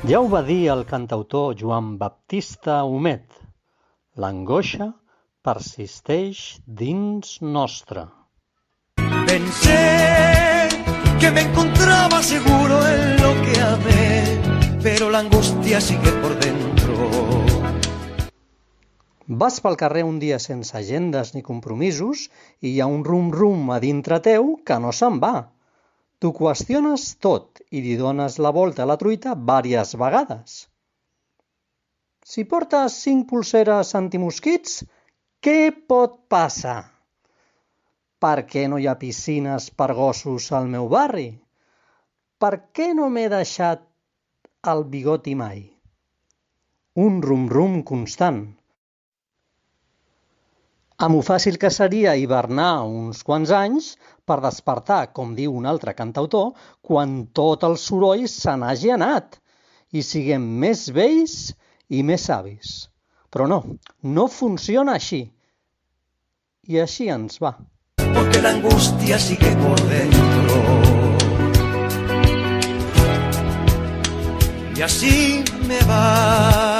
Ja ho va dir el cantautor Joan Baptista Humet: l'angoixa persisteix dins nostre. Pensé que me encontraba seguro en lo que amé, pero la angustia sigue por dentro. Vas pel carrer un dia sense agendes ni compromisos i hi ha un rum-rum a dintre teu que no se'n va. Tu qüestiones tot i li dones la volta a la truita vàries vegades. Si portes 5 polseres antimosquits, què pot passar? Per què no hi ha piscines per gossos al meu barri? Per què no m'he deixat el bigoti mai? Un rum-rum constant. Amb ho fàcil que seria hibernar uns quants anys per despertar, com diu un altre cantautor, quan tot el soroll se n'hagi anat i siguem més vells i més savis. Però no, no funciona així. I així ens va. Porque la angustia sigue por dentro. Y así me va.